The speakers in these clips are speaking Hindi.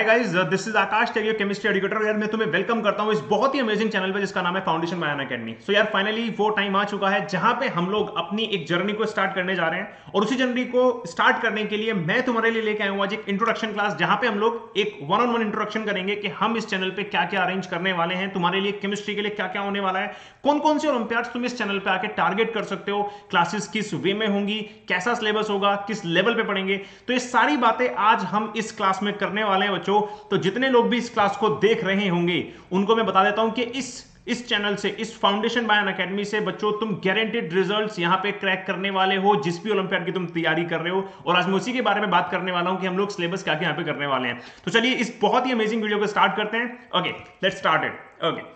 Hi guys, this is Akash टेरियो केमिस्ट्री एजुकेटर। यार मैं तुम्हें वेलकम करता हूं इस बहुत ही अमेजिंग चैनल पे जिसका नाम है फाउंडेशन बाय अनअकैडमी। सो यार फाइनली वो टाइम आ चुका है जहां पे हम लोग अपनी एक जर्नी को स्टार्ट करने जा रहे हैं और उसी जर्नी को स्टार्ट करने के लिए मैं तुम्हारे लिए लेके आया हूं आज एक इंट्रोडक्शन क्लास जहां पे हम लोग एक वन ऑन वन इंट्रोडक्शन करेंगे कि हम इस चैनल पे क्या क्या अरेंज करने वाले हैं, तुम्हारे लिए केमिस्ट्री के लिए क्या क्या होने वाला है, कौन कौन से ओलंपियाड्स तुम इस चैनल पे आके टारगेट कर सकते हो, क्लासेस किस वे में होंगी, कैसा सिलेबस होगा, किस लेवल पे पढ़ेंगे। तो ये सारी बातें आज हम इस क्लास में करने वाले हैं बच्चों। तो जितने लोग भी इस क्लास को देख रहे होंगे उनको मैं बता देता हूं कि इस चैनल से, इस फाउंडेशन बाय अनअकैडमी से बच्चों तुम गारंटेड रिजल्ट्स यहां पे क्रैक करने वाले हो जिस भी ओलंपियाड की तुम तैयारी कर रहे हो। और आज मैं उसी के बारे में बात करने वाला हूं कि हम लोग सिलेबस क्या क्या यहां पे करने वाले हैं। तो चलिए इस बहुत ही अमेजिंग वीडियो को स्टार्ट करते हैं। Okay, let's start it. Okay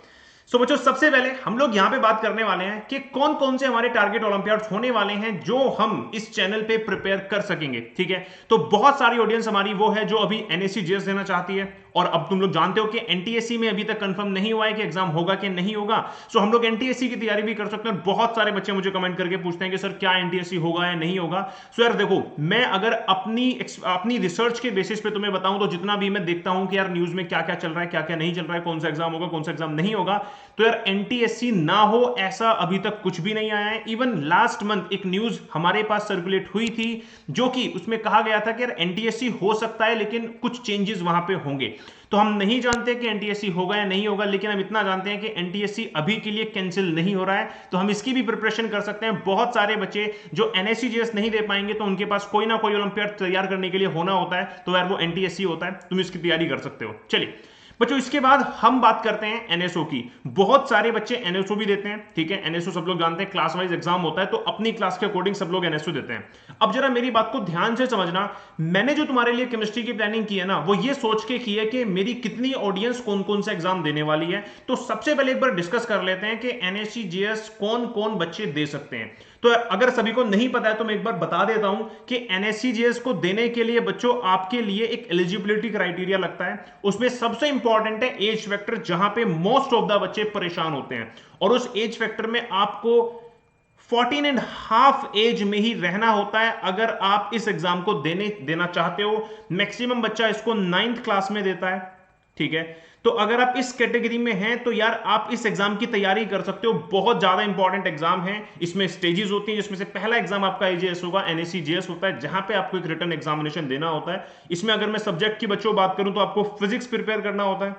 so बच्चों, सबसे पहले हम लोग यहां पे बात करने वाले हैं कि कौन कौन से हमारे टारगेट ओलंपियाड्स होने वाले हैं जो हम इस चैनल पे प्रिपेयर कर सकेंगे। ठीक है, तो बहुत सारी ऑडियंस हमारी वो है जो अभी एनएससी जीएस देना चाहती है और अब तुम लोग जानते हो कि एनटीएससी में अभी तक कंफर्म नहीं हुआ है कि एग्जाम होगा कि नहीं होगा। सो हम लोग एनटीएससी की तैयारी भी कर सकते हैं। बहुत सारे बच्चे मुझे कमेंट करके पूछते हैं कि सर क्या एनटीएससी होगा या नहीं होगा। सो यार देखो, मैं अगर अपनी रिसर्च के बेसिस पे तुम्हें बताऊं तो जितना भी मैं देखता हूं कि यार न्यूज में क्या क्या चल रहा है, क्या क्या नहीं चल रहा है, कौन सा एग्जाम होगा, कौन सा एग्जाम नहीं होगा, तो यार एनटीएससी ना हो ऐसा अभी तक कुछ भी नहीं आया है। इवन लास्ट मंथ एक न्यूज हमारे पास सर्कुलेट हुई थी जो कि उसमें कहा गया था कि यार एनटीएससी हो सकता है लेकिन कुछ चेंजेस वहां पे होंगे। तो हम नहीं जानते कि एनटीएससी होगा या नहीं होगा, लेकिन हम इतना जानते हैं कि एनटीएससी अभी के लिए कैंसिल नहीं हो रहा है, तो हम इसकी भी प्रिपरेशन कर सकते हैं। बहुत सारे बच्चे जो एनएससी जीएस नहीं दे पाएंगे तो उनके पास कोई ना कोई ओलंपियाड तैयार करने के लिए होना होता है, तो यार वो एनटीएससी होता है, तुम इसकी तैयारी कर सकते हो। चलिए बच्चों, इसके बाद हम बात करते हैं एनएसओ की। बहुत सारे बच्चे एनएसओ भी देते हैं। ठीक है, एनएसओ सब लोग जानते हैं क्लास वाइज एग्जाम होता है, तो अपनी क्लास के अकॉर्डिंग सब लोग एनएसओ देते हैं। अब जरा मेरी बात को ध्यान से समझना, मैंने जो तुम्हारे लिए केमिस्ट्री की प्लानिंग की है ना, वो ये सोच के की है कि मेरी कितनी ऑडियंस कौन कौन सा एग्जाम देने वाली है। तो सबसे पहले एक बार डिस्कस कर लेते हैं कि एनएससी जीएस कौन कौन बच्चे दे सकते हैं। तो अगर सभी को नहीं पता है तो मैं एक बार बता देता हूं कि एनएससी जीएस को देने के लिए बच्चों आपके लिए एक एलिजिबिलिटी क्राइटेरिया लगता है। उसमें सबसे इंपॉर्टेंट है एज फैक्टर, जहां पे मोस्ट ऑफ द बच्चे परेशान होते हैं। और उस एज फैक्टर में आपको 14.5 एज में ही रहना होता है अगर आप इस एग्जाम को देना चाहते हो। मैक्सिमम बच्चा इसको 9th क्लास में देता है। ठीक है, तो अगर आप इस कैटेगरी में हैं तो यार आप इस एग्जाम की तैयारी कर सकते हो। बहुत ज्यादा इंपॉर्टेंट एग्जाम है। इसमें स्टेजेस होती हैं जिसमें से पहला एग्जाम आपका एजीएस होगा, एनएससी जीएस होता है, जहां पे आपको एक रिटन एग्जामिनेशन देना होता है। इसमें अगर मैं सब्जेक्ट की बच्चों बात करूं तो आपको फिजिक्स प्रिपेयर करना होता है,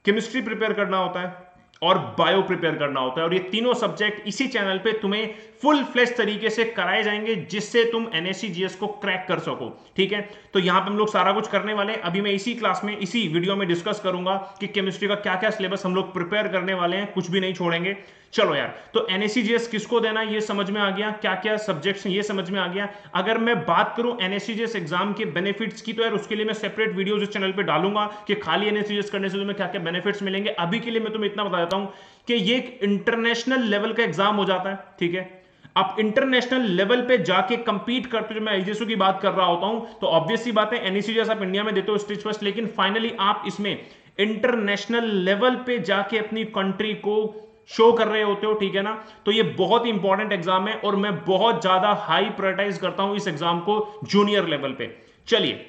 केमिस्ट्री प्रिपेयर करना होता है और बायो प्रिपेयर करना होता है। और ये तीनों सब्जेक्ट इसी चैनल पे तुम्हें फुल फ्लेश तरीके से कराए जाएंगे जिससे तुम एनएससी जीएस को क्रैक कर सको। ठीक है, तो यहां पे हम लोग सारा कुछ करने वाले हैं। अभी मैं इसी क्लास में, इसी वीडियो में डिस्कस करूंगा कि केमिस्ट्री का क्या क्या सिलेबस हम लोग प्रिपेयर करने वाले हैं, कुछ भी नहीं छोड़ेंगे। चलो यार, तो एनएससी जीएस किसको देना ये समझ में आ गया, क्या क्या सब्जेक्ट्स ये समझ में आ गया। अगर मैं बात करूं एनएससी जीएस एग्जाम के बेनिफिट्स की, तो यार उसके लिए मैं सेपरेट वीडियोस इस चैनल पे डालूंगा कि खाली एनएससी जीएस करने से तुम्हें क्या क्या बेनिफिट्स मिलेंगे। अभी के लिए मैं तुम्हें इतना बता देता हूं कि ये एक इंटरनेशनल लेवल का एग्जाम हो जाता है। ठीक है, आप इंटरनेशनल लेवल पे जाके कंपीट करते हो। मैं आईजीएसओ की बात कर रहा होता हूं तो ऑब्वियस सी बात है एनएससी जैसा आप इंडिया में देते हो स्टेज फर्स्ट, लेकिन फाइनली आप इसमें इंटरनेशनल लेवल पे जाके अपनी कंट्री को शो कर रहे होते हो। ठीक है ना, तो ये बहुत ही इंपॉर्टेंट एग्जाम है और मैं बहुत ज्यादा हाई प्रायोरिटाइज करता हूं इस एग्जाम को जूनियर लेवल पे। चलिए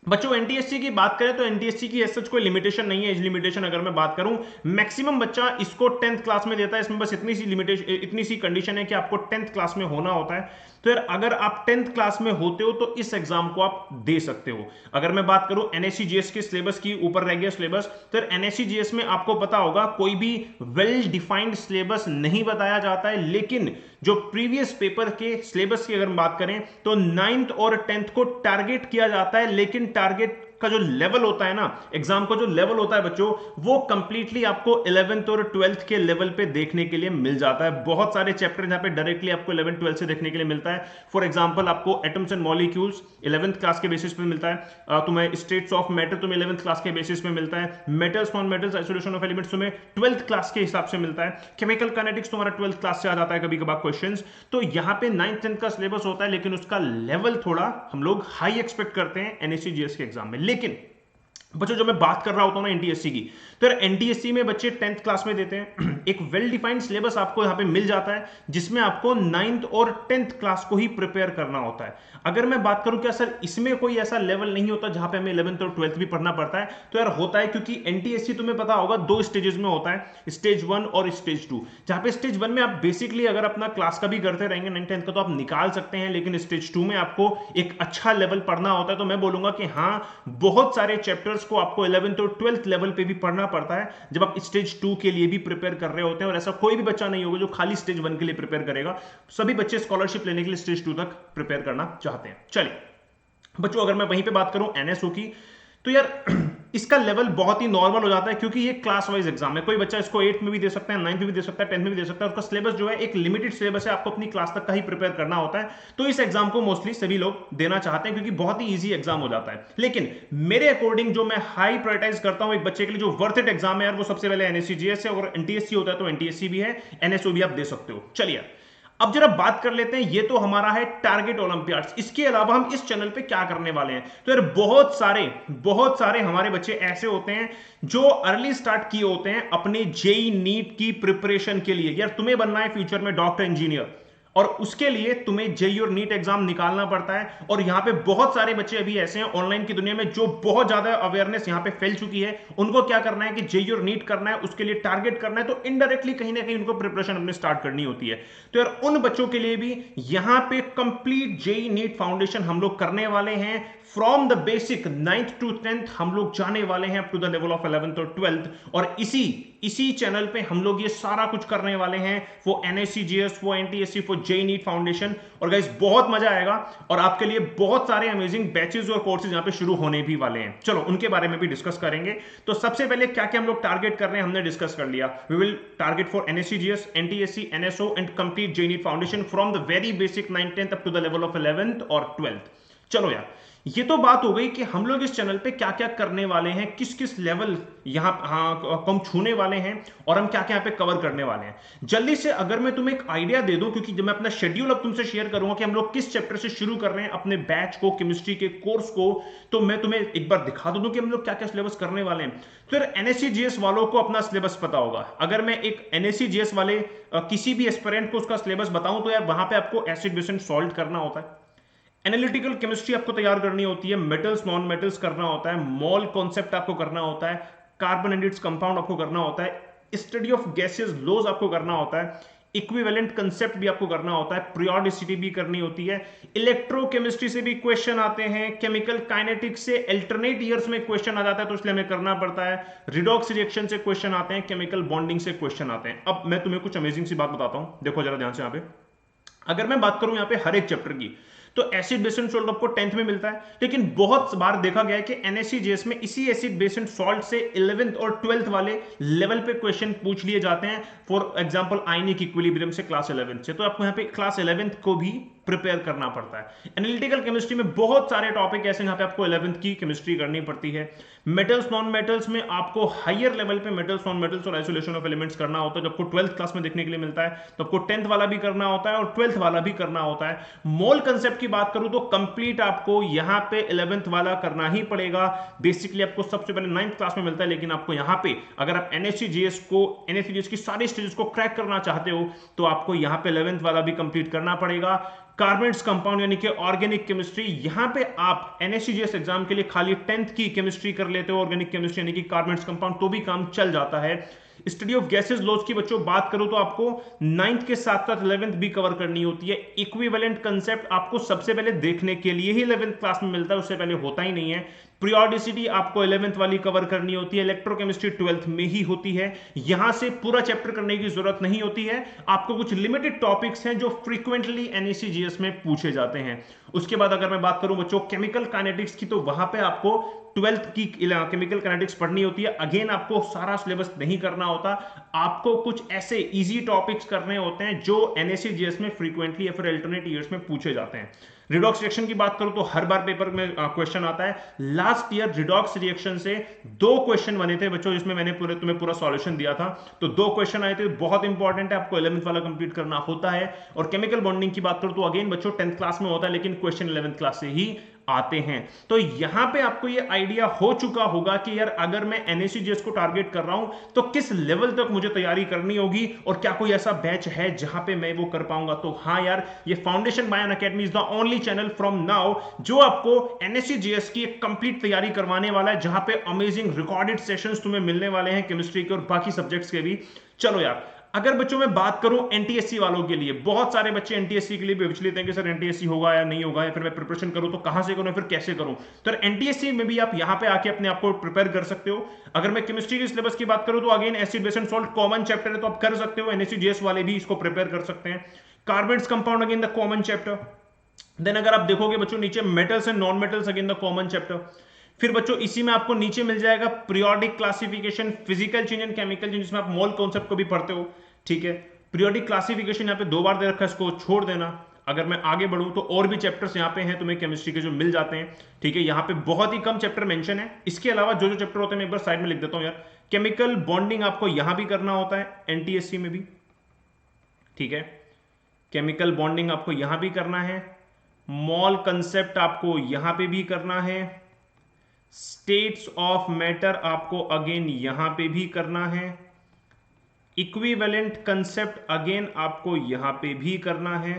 बच्चों, एनटीएससी की बात करें तो एनटीएससी की ऐसा कोई लिमिटेशन नहीं है। एज लिमिटेशन अगर मैं बात करूं, मैक्सिमम बच्चा इसको 10th क्लास में देता है। इसमें बस इतनी सी लिमिटेशन, इतनी सी कंडीशन है कि आपको 10th क्लास में होना होता है। तो यार अगर आप 10th क्लास में होते हो तो इस एग्जाम को आप दे सकते हो। अगर मैं बात करूं एनएससी जीएस के सिलेबस की, ऊपर रह गया सिलेबस, तो एनएससी जीएस में आपको पता होगा कोई भी वेल डिफाइंड सिलेबस नहीं बताया जाता है, लेकिन जो प्रीवियस पेपर के सिलेबस की अगर बात करें तो 9th और 10th को टारगेट किया जाता है। लेकिन टारगेट का जो लेवल होता है ना, एग्जाम का जो लेवल होता है बच्चों, वो कंप्लीटली आपको 11th और 12th के लेवल पे देखने के लिए मिल जाता है। बहुत सारे चैप्टर जहां पे डायरेक्टली आपको 11th 12th से देखने के लिए मिलता है। फॉर एग्जांपल आपको atoms and molecules 11th class के बेसिस पे मिलता है। तुम्हें स्टेट्स ऑफ मैटर तुम्हें 11th क्लास के बेसिस पे मिलता है। Metals, non metals, isolation of elements तुम्हें 12th क्लास के हिसाब से मिलता है। केमिकल काइनेटिक्स तुम्हारा 12th क्लास से आ जाता है कभी कभार क्वेश्चंस। तो यहां पे 9th 10th का सिलेबस होता है, लेकिन उसका लेवल थोड़ा हम लोग हाई एक्सपेक्ट करते हैं एनएससी जीएस के एग्जाम में। लेकिन बच्चों जो मैं बात कर रहा होता हूं ना एनटीएससी की, तो यार एनटीएससी में बच्चे 10th क्लास में देते हैं एक वेल डिफाइंड सिलेबस आपको यहां पे मिल जाता है, जिसमें आपको 9th और 10th क्लास को ही प्रिपेयर करना होता है। अगर मैं बात करूं क्या सर इसमें कोई ऐसा लेवल नहीं होता जहां पे हमें 11th और 12th भी पढ़ना पड़ता है, तो यार होता है, क्योंकि एनटीएससी तुम्हें पता होगा 2 स्टेजेस में होता है, स्टेज 1 और स्टेज 2। जहां पे स्टेज 1 में आप बेसिकली अगर अपना क्लास का भी करते रहेंगे 9th 10th का तो आप निकाल सकते हैं, लेकिन स्टेज 2 में आपको एक अच्छा लेवल पढ़ना होता है। तो मैं बोलूंगा कि हाँ, बहुत सारे चैप्टर्स को आपको 11th और 12th लेवल पे भी पढ़ना पड़ता है जब आप स्टेज 2 के लिए भी प्रिपेयर कर रहे होते हैं। और ऐसा कोई भी बच्चा नहीं होगा जो खाली स्टेज 1 के लिए प्रिपेयर करेगा, सभी बच्चे स्कॉलरशिप लेने के लिए स्टेज 2 तक प्रिपेयर करना चाहते हैं। चलिए बच्चों, अगर मैं वहीं पे बात करूं एनएसओ की, तो यार इसका लेवल बहुत ही नॉर्मल हो जाता है, क्योंकि ये क्लास वाइज एग्जाम है। कोई बच्चा इसको 8th में भी दे सकता है, 9th में भी दे सकता है, 10th में भी दे सकता है। उसका सिलेबस जो है एक लिमिटेड सिलेबस है, आपको अपनी क्लास तक का ही प्रिपेयर करना होता है। तो इस एग्जाम को मोस्टली सभी लोग देना चाहते हैं, क्योंकि बहुत ही ईजी एग्जाम हो जाता है। लेकिन मेरे अकॉर्डिंग जो मैं हाई प्रायोरिटाइज करता हूं एक बच्चे के लिए जो वर्थ इट एग्जाम है यार, वो सबसे पहले एनएससीजीएस है। और एनटीएससी होता है तो एनटीएससी भी है, एनएसओ भी आप दे सकते हो। चलिए अब जरा बात कर लेते हैं, ये तो हमारा है टारगेट ओलंपियाड्स। इसके अलावा हम इस चैनल पे क्या करने वाले हैं, तो यार बहुत सारे हमारे बच्चे ऐसे होते हैं जो अर्ली स्टार्ट किए होते हैं अपने जेई नीट की प्रिपरेशन के लिए। यार तुम्हें बनना है फ्यूचर में डॉक्टर, इंजीनियर, और उसके लिए तुम्हें जेई और नीट एग्जाम निकालना पड़ता है। और यहां पे बहुत सारे बच्चे अभी ऐसे हैं ऑनलाइन की दुनिया में जो बहुत ज्यादा अवेयरनेस यहां पे फैल चुकी है। उनको क्या करना है कि जेई और नीट करना है, उसके लिए टारगेट करना है, तो इनडायरेक्टली कहीं ना कहीं उनको प्रिपरेशन अपनी स्टार्ट करनी होती है। तो यार उन बच्चों के लिए भी यहां पे कंप्लीट जेई नीट फाउंडेशन हम लोग करने वाले हैं। From the basic 9th to 10th हम लोग जाने वाले हैं up to the level of 11th और 12th। और इसी चैनल पे हम लोग ये सारा कुछ करने वाले हैं, वो एनएससीजीएस, वो एनटीएससी, वो जेई नीट फाउंडेशन। और गाइस बहुत मजा आएगा, और आपके लिए बहुत सारे अमेजिंग बैचेस और कोर्सेज यहां पे शुरू होने भी वाले हैं। चलो उनके बारे में भी डिस्कस करेंगे। तो सबसे पहले क्या क्या हम लोग टारगेट कर रहे हैं हमने डिस्कस कर लिया। We will target for NSEJS, NTSC, NSO and complete JEE NEET foundation from the very basic 9th 10th up to the level of 11th और 12th। चलो यार, ये तो बात हो गई कि हम लोग इस चैनल पे क्या क्या करने वाले हैं, किस किस लेवल यहां हम छूने वाले हैं, और हम क्या क्या यहाँ पे कवर करने वाले हैं। जल्दी से अगर मैं तुम्हें एक आइडिया दे दूं, क्योंकि जब मैं अपना शेड्यूल अब तुमसे शेयर करूंगा कि हम लोग किस चैप्टर से शुरू कर रहे हैं अपने बैच को, केमिस्ट्री के कोर्स को, तो मैं तुम्हें एक बार दिखा दूं कि हम लोग क्या क्या सिलेबस करने वाले हैं। तो एनएससीजीएस वालों को अपना सिलेबस पता होगा। अगर मैं एक एनएससीजीएस वाले किसी भी एस्पिरेंट को उसका सिलेबस बताऊं, तो यार वहां पे आपको एसिड बेस एंड सॉल्ट करना होता है, एनालिटिकल केमिस्ट्री आपको तैयार करनी होती है, मेटल्स नॉन मेटल्स करना होता है, मॉल कॉन्सेप्ट आपको करना होता है, कार्बन एंड इट्स कंपाउंड आपको करना होता है, स्टडी ऑफ गैसेस लॉज आपको करना होता है, इक्विवेलेंट कंसेप्ट भी आपको करना होता है, पीरियोडिसिटी भी करनी होती है, इलेक्ट्रोकेमिस्ट्री से भी क्वेश्चन आते हैं, केमिकल काइनेटिक्स से अल्टरनेट ईयर्स में क्वेश्चन आ जाता है तो इसलिए हमें करना पड़ता है, रिडॉक्स रिएक्शन से क्वेश्चन आते हैं, केमिकल बॉन्डिंग से क्वेश्चन आते हैं। अब मैं तुम्हें कुछ अमेजिंग सी बात बताता हूं, देखो जरा ध्यान से। यहाँ पे अगर मैं बात करूं यहाँ पे हर एक चैप्टर की, तो एसिड बेस एंड सॉल्ट आपको 10th में मिलता है, लेकिन बहुत बार देखा गया है कि एनएससीजीएस में इसी एसिड बेस एंड सॉल्ट से 11th और 12th वाले लेवल पे क्वेश्चन पूछ लिए जाते हैं। फॉर एग्जांपल आयनिक इक्विलिब्रियम से क्लास 11th से, तो आपको यहाँ पे क्लास 11th को भी प्रिपेयर करना पड़ता है। एनालिटिकल केमिस्ट्री में बहुत सारे टॉपिक ऐसे यहाँ पे आपको 11th की केमिस्ट्री करनी पड़ती है। मेटल्स नॉन मेटल्स में आपको हायर लेवल पे मेटल्स नॉन मेटल्स और आइसोलेशन ऑफ एलिमेंट्स करना होता है, जो आपको 12th क्लास में देखने के लिए मिलता है। तो आपको 10th वाला भी करना होता है और 12th वाला भी करना होता है। मोल कंसेप्ट की बात करूं तो कंप्लीट आपको यहाँ पे 11th वाला करना ही पड़ेगा। बेसिकली आपको सबसे पहले 9th क्लास में मिलता है, लेकिन आपको यहाँ पे अगर आप एनएससीजीएस की सारी स्टेजेस को क्रैक करना चाहते हो तो आपको यहाँ पे 11th वाला भी कंप्लीट करना पड़ेगा। कार्बेट्स कंपाउंड यानी कि ऑर्गेनिक केमिस्ट्री, यहां पे आप एनएससीजीएस एग्जाम के लिए खाली 10th की केमिस्ट्री कर लेते हो, ऑर्गेनिक केमिस्ट्री यानी कि कार्बेट्स कंपाउंड, तो भी काम चल जाता है। स्टडी ऑफ गैसेस लॉज की बच्चों बात करूं तो आपको 9th के साथ साथ 11th भी कवर करनी होती है। इक्विवेलेंट कंसेप्ट आपको सबसे पहले देखने के लिए ही 11th क्लास में मिलता है, उससे पहले होता ही नहीं है। पीरियोडिसिटी आपको 11th वाली कवर करनी होती है। इलेक्ट्रोकेमिस्ट्री 12th में ही होती है, यहां से पूरा चैप्टर करने की जरूरत नहीं होती है। आपको कुछ लिमिटेड टॉपिक्स हैं जो फ्रीक्वेंटली एनएससीजीएस में पूछे जाते हैं। उसके बाद अगर मैं बात करूं बच्चों केमिकल काइनेटिक्स की, तो वहां पे आपको 12th की केमिकल काइनेटिक्स पढ़नी होती है। अगेन आपको सारा सिलेबस नहीं करना होता, आपको कुछ ऐसे इजी टॉपिक्स करने होते हैं जो एनएससीजीएस में फ्रीक्वेंटली या फिर अल्टरनेट ईयर्स में पूछे जाते हैं। रिडॉक्स रिएक्शन की बात करूं तो हर बार पेपर में क्वेश्चन आता है। लास्ट ईयर रिडॉक्स रिएक्शन से 2 क्वेश्चन बने थे बच्चों, जिसमें मैंने तुम्हें पूरा सॉल्यूशन दिया था। तो 2 क्वेश्चन आए थे, बहुत इंपॉर्टेंट है, आपको 11th वाला कंप्लीट करना होता है। और केमिकल बॉन्डिंग की बात करूं तो अगेन बच्चों 10th क्लास में होता है, लेकिन क्वेश्चन 11th क्लास से ही आते हैं। तो यहां पे आपको ये आइडिया हो चुका होगा कि यार अगर मैं NSCGS को टारगेट कर रहा हूं तो किस लेवल तक मुझे तैयारी करनी होगी और क्या कोई ऐसा बैच है जहां पे मैं वो कर पाऊंगा। तो हाँ यार, ये foundation bye Unacademy is the only channel from now जो आपको NSCGS की एक कंप्लीट तैयारी करवाने वाला है, जहां पे अमेजिंग रिकॉर्डेड सेशंस तुम्हें मिलने वाले हैं केमिस्ट्री के और बाकी सब्जेक्ट्स के भी। चलो यार, अगर बच्चों में बात करूं NTSC वालों के लिए, बहुत सारे बच्चे NTSC के लिए भी विचलित हैं कि सर NTSC होगा या नहीं होगा, या फिर मैं प्रिपरेशन करूं तो कहां से करूं, फिर कैसे करूं। तो NTSC में भी आप यहां पे आके अपने आप को प्रिपेयर कर सकते हो। अगर मैं केमिस्ट्री के सिलेबस की बात करूं तो again acid base and salt common chapter है, तो आप कर सकते हो। NSCGS वाले भी इसको प्रिपेयर कर सकते हैं। Carbides compound again the common chapter. Then अगर आप देखोगे बच्चों नीचे metals and non metals again the common chapter. फिर बच्चों इसी में आपको नीचे मिल जाएगा periodic classification, physical change and chemical change, जिसमें आप मोल कॉन्सेप्ट को भी पढ़ते हो। ठीक है, पीरियोडिक क्लासिफिकेशन यहाँ पे 2 बार दे रखा है, इसको छोड़ देना। अगर मैं आगे बढ़ूं तो और भी चैप्टर्स यहाँ पे हैं तुम्हें केमिस्ट्री के जो मिल जाते हैं। ठीक है, यहाँ पे बहुत ही कम चैप्टर मेंशन है। इसके अलावा जो जो चैप्टर होते हैं मैं एक बार साइड में लिख देता हूं यार। केमिकल बॉन्डिंग आपको यहां भी करना होता है NTSC में भी। ठीक है, केमिकल बॉन्डिंग आपको यहां भी करना है। मॉल कंसेप्ट आपको यहां पे भी करना है। स्टेट्स ऑफ मैटर आपको अगेन यहां पे भी करना है। इक्विवेलेंट कंसेप्ट अगेन आपको यहां पे भी करना है।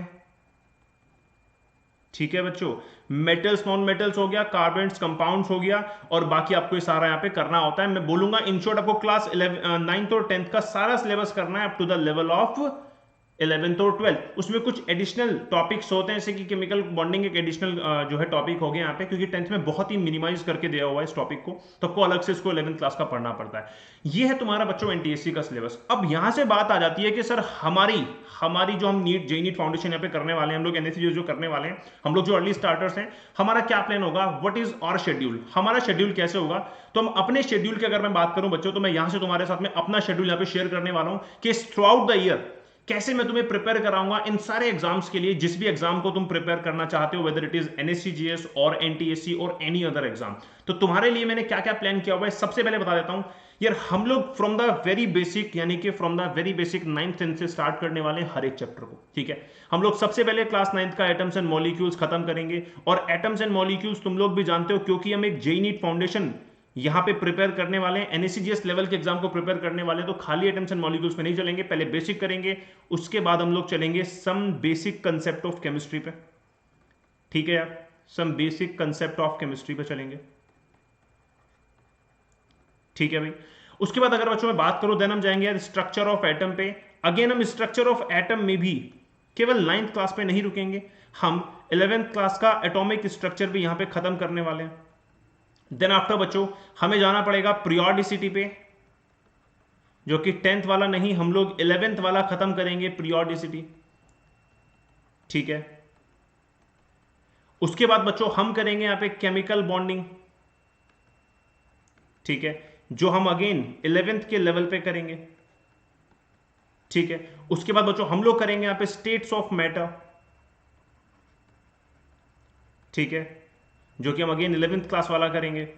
ठीक है बच्चों, मेटल्स नॉन मेटल्स हो गया, कार्बेट्स कंपाउंड्स हो गया, और बाकी आपको ये सारा यहां पे करना होता है। मैं बोलूंगा इन शॉर्ट आपको क्लास 9th और 10th का सारा सिलेबस करना है up to the level of 11th और 12th। उसमें कुछ एडिशनल टॉपिक्स होते हैं, जैसे कि केमिकल बॉन्डिंग एक एडिशनल जो है टॉपिक हो गया यहाँ पे, क्योंकि 10th में बहुत ही मिनिमाइज करके दिया हुआ है इस टॉपिक को, तो आपको अलग से इसको 11th क्लास का पढ़ना पड़ता है। ये है तुम्हारा बच्चों NTSC का सिलेबस। अब यहाँ से बात आ जाती है कि सर हमारी जो हम नीट JEE फाउंडेशन यहाँ पे करने वाले हैं, हम लोग NSCGS जो करने वाले हैं, हम लोग जो अर्ली स्टार्टर्स हैं, हमारा क्या प्लान होगा, व्हाट इज आवर शेड्यूल, हमारा शेड्यूल कैसे होगा। तो हम अपने शेड्यूल की अगर मैं बात करूं बच्चों, तो मैं यहां से तुम्हारे साथ में अपना शेड्यूल यहाँ पे शेयर करने वाला हूं कि थ्रू आउट द ईयर कैसे मैं तुम्हें प्रिपेयर कराऊंगा इन सारे एग्जाम्स के लिए। जिस भी एग्जाम को तुम प्रिपेयर करना चाहते हो, वेदर इट इज NSCGS और NTSC और एनी अदर एग्जाम, तो तुम्हारे लिए मैंने क्या क्या प्लान किया हुआ है सबसे पहले बता देता हूं यार। हम लोग फ्रॉम द वेरी बेसिक, यानी कि from the very basic 9th 10th से स्टार्ट करने वाले हैं हर एक चैप्टर को। ठीक है, हम लोग सबसे पहले क्लास 9th का एटम्स एंड मॉलिक्यूल्स खत्म करेंगे। और एटम्स एंड मॉलिक्यूल्स तुम लोग भी जानते हो, क्योंकि हम एक JEE नीट फाउंडेशन यहां पे प्रिपेयर करने वाले हैं, NSCGS लेवल के एग्जाम को प्रिपेयर करने वाले हैं, तो खाली एटम्स एंड मॉलिक्यूल्स पे नहीं चलेंगे। पहले बेसिक करेंगे, उसके बाद हम लोग चलेंगे some basic concept of chemistry पे। ठीक है यार, some basic concept of chemistry पे चलेंगे। ठीक है भाई, उसके बाद अगर बच्चों में बात करो, देन हम जाएंगे यार स्ट्रक्चर ऑफ एटम पे। अगेन हम स्ट्रक्चर ऑफ एटम में भी केवल 9th क्लास पे नहीं रुकेंगे, हम 11th क्लास का एटॉमिक स्ट्रक्चर भी यहां पे खत्म करने वाले हैं। देन आफ्टर बच्चों हमें जाना पड़ेगा पीरियोडिसिटी पे, जो कि 10th वाला नहीं, हम लोग 11th वाला खत्म करेंगे, पीरियोडिसिटी। ठीक है, उसके बाद बच्चों हम करेंगे यहां पे केमिकल बॉन्डिंग। ठीक है, जो हम अगेन 11th के लेवल पे करेंगे। ठीक है, उसके बाद बच्चों हम लोग करेंगे यहां पे स्टेट्स ऑफ मैटर। ठीक है, जो कि हम अगेन 11th क्लास वाला करेंगे।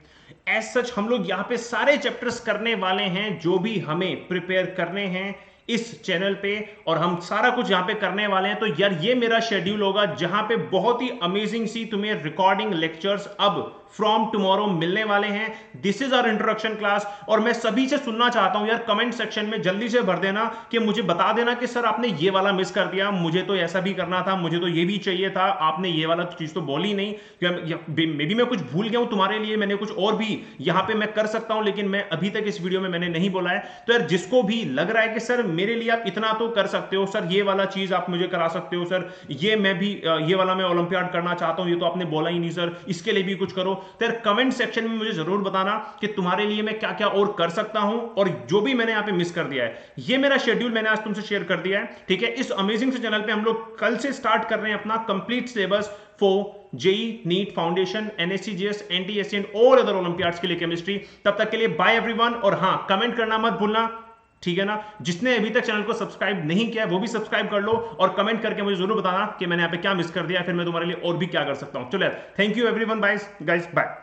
एज सच हम लोग यहां पे सारे चैप्टर्स करने वाले हैं जो भी हमें प्रिपेयर करने हैं इस चैनल पे, और हम सारा कुछ यहां पे करने वाले हैं। तो यार ये मेरा शेड्यूल होगा, जहां पे बहुत ही अमेजिंग सी तुम्हें रिकॉर्डिंग लेक्चर्स अब फ्रॉम टुमारो मिलने वाले हैं। This is our introduction class. और मैं सभी से सुनना चाहता हूं यार, कमेंट सेक्शन में जल्दी से भर देना कि मुझे बता देना कि सर आपने ये वाला मिस कर दिया, मुझे तो ऐसा भी करना था, मुझे तो ये भी चाहिए था, आपने ये वाला चीज तो बोली नहीं, मे बी मैं कुछ भूल गया हूं तुम्हारे लिए, मैंने कुछ और भी यहां पे मैं कर सकता हूं, लेकिन मैं अभी तक इस वीडियो में मैंने नहीं बोला है। तो यार जिसको भी लग रहा है कि सर मेरे लिए आप इतना तो कर सकते हो, सर ये वाला चीज आप मुझे करा सकते हो, सर ये मैं भी ये वाला मैं ओलंपियाड करना चाहता हूं, ये तो आपने बोला ही नहीं सर, इसके लिए भी कुछ करो। तो यार कमेंट सेक्शन में मुझे जरूर बताना कि तुम्हारे लिए मैं क्या क्या और कर सकता हूं, और जो भी मैंने यहां पे मिस कर दिया है। ये मेरा शेड्यूल मैंने आज तुमसे शेयर कर दिया है। ठीक है, इस अमेजिंग से चैनल पे हम लोग कल से स्टार्ट कर रहे हैं अपना complete syllabus for JEE NEET foundation, NSCGS, NTSC and all other olympiads के लिए केमिस्ट्री। तब तक के लिए बाय एवरीवन, और हां कमेंट करना मत भूलना। ठीक है ना, जिसने अभी तक चैनल को सब्सक्राइब नहीं किया वो भी सब्सक्राइब कर लो, और कमेंट करके मुझे जरूर बताना कि मैंने यहां पे क्या मिस कर दिया, फिर मैं तुम्हारे लिए और भी क्या कर सकता हूं। चलो यार, thank you everyone, bye guys, bye.